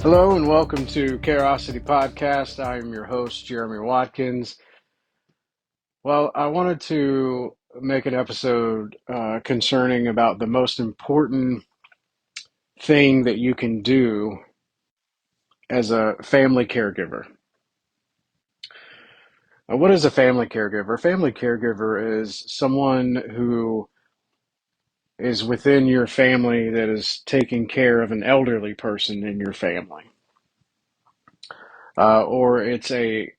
Hello and welcome to CAREOSITY Podcast. I am your host, Jeremy Watkins. Well, I wanted to make an episode concerning about the most important thing that you can do as a family caregiver. What is a family caregiver? A family caregiver is someone who is within your family that is taking care of an elderly person in your family. Or it's a,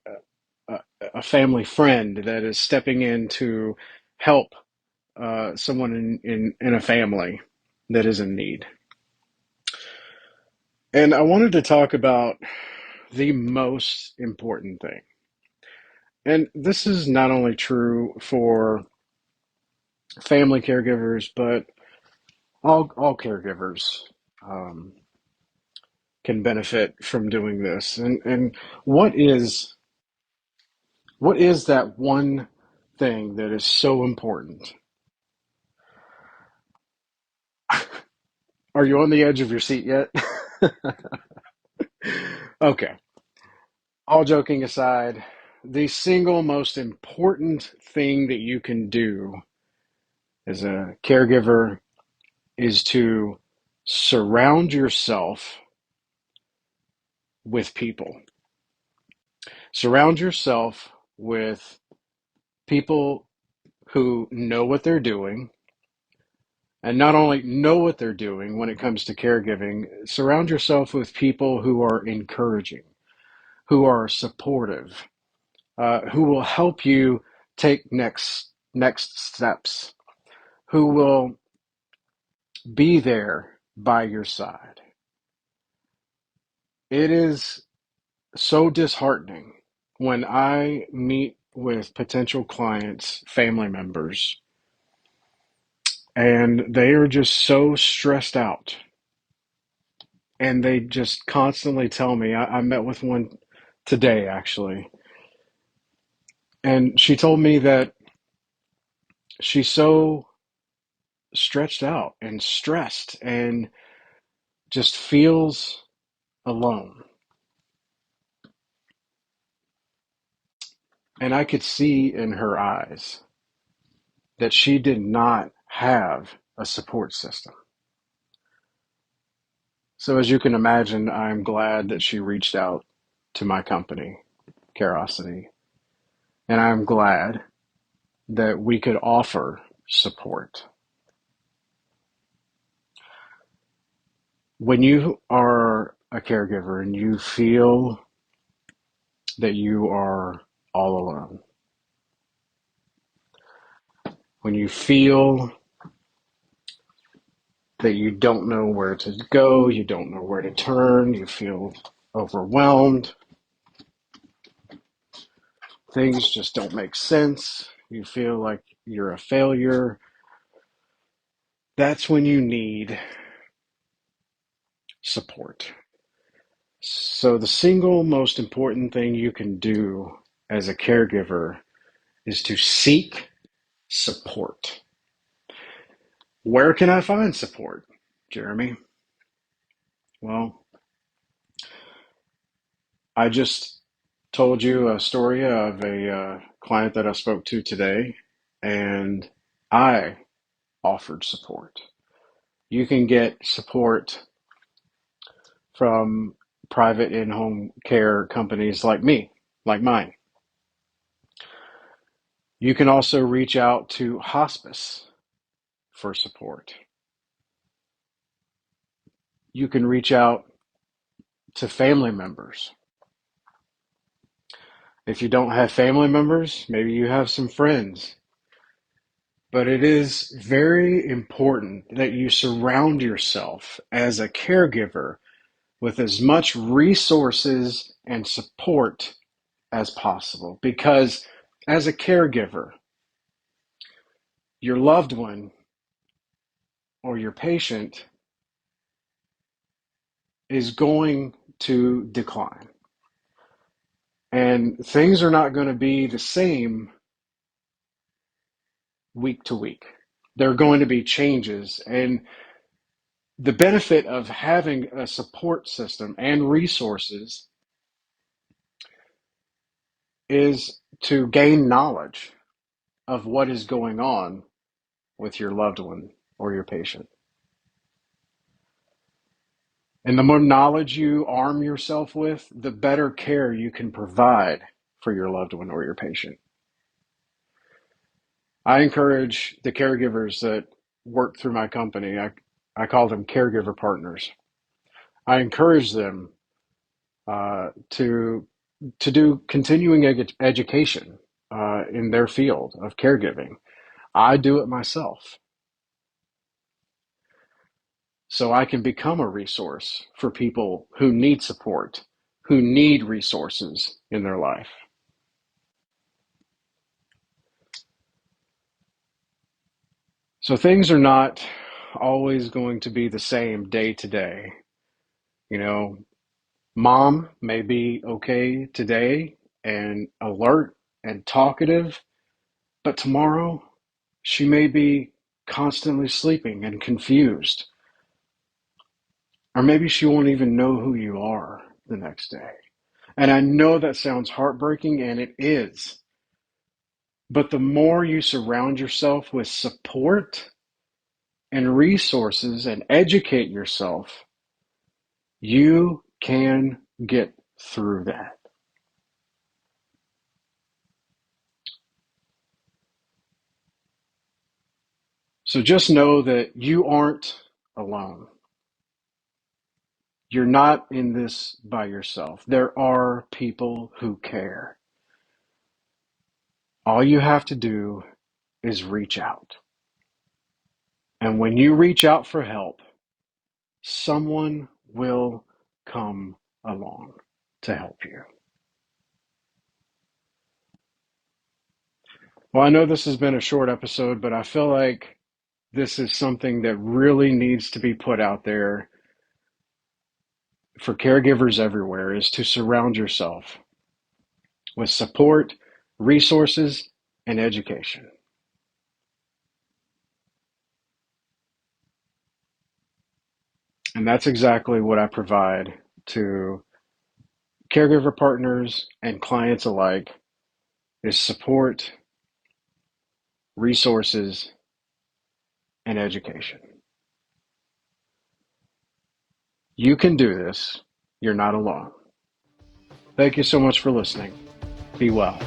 a family friend that is stepping in to help someone in a family that is in need. And I wanted to talk about the most important thing. And this is not only true for family caregivers, but all caregivers um, can benefit from doing this. And what is what is that one thing that is so important? Are you on the edge of your seat yet? Okay. All joking aside, the single most important thing that you can do as a caregiver is to surround yourself with people. Surround yourself with people who know what they're doing, and not only know what they're doing when it comes to caregiving, surround yourself with people who are encouraging, who are supportive, who will help you take next steps, who will be there by your side. It is so disheartening when I meet with potential clients, family members, and they are just so stressed out. And they just constantly tell me, I met with one today actually, and she told me that she's so stretched out and stressed and just feels alone. And I could see in her eyes that she did not have a support system. So, as you can imagine, I'm glad that she reached out to my company, Careosity, and I'm glad that we could offer support. When you are a caregiver and you feel that you are all alone, when you feel that you don't know where to go, you don't know where to turn, you feel overwhelmed, things just don't make sense, you feel like you're a failure, that's when you need support. So, the single most important thing you can do as a caregiver is to seek support. Where can I find support, Jeremy? Well, I just told you a story of a client that I spoke to today, and I offered support. You can get support from private in-home care companies like me, like mine. You can also reach out to hospice for support. You can reach out to family members. If you don't have family members, maybe you have some friends. But it is very important that you surround yourself as a caregiver with as much resources and support as possible. Because as a caregiver, your loved one or your patient is going to decline. And things are not going to be the same week to week. There are going to be changes. And The benefit of having a support system and resources is to gain knowledge of what is going on with your loved one or your patient. And the more knowledge you arm yourself with, the better care you can provide for your loved one or your patient. I encourage the caregivers that work through my company, I call them caregiver partners. I encourage them to do continuing education in their field of caregiving. I do it myself so I can become a resource for people who need support, who need resources in their life. So things are not always going to be the same day to day. You know, mom may be okay today and alert and talkative, but tomorrow she may be constantly sleeping and confused. Or maybe she won't even know who you are the next day. And I know that sounds heartbreaking, and it is. But the more you surround yourself with support and resources and educate yourself, you can get through that. So just know that you aren't alone. You're not in this by yourself. There are people who care. All you have to do is reach out. And when you reach out for help, someone will come along to help you. Well, I know this has been a short episode, but I feel like this is something that really needs to be put out there for caregivers everywhere, is to surround yourself with support, resources, and education. And that's exactly what I provide to caregiver partners and clients alike, is support, resources, and education. You can do this. You're not alone. Thank you so much for listening. Be well.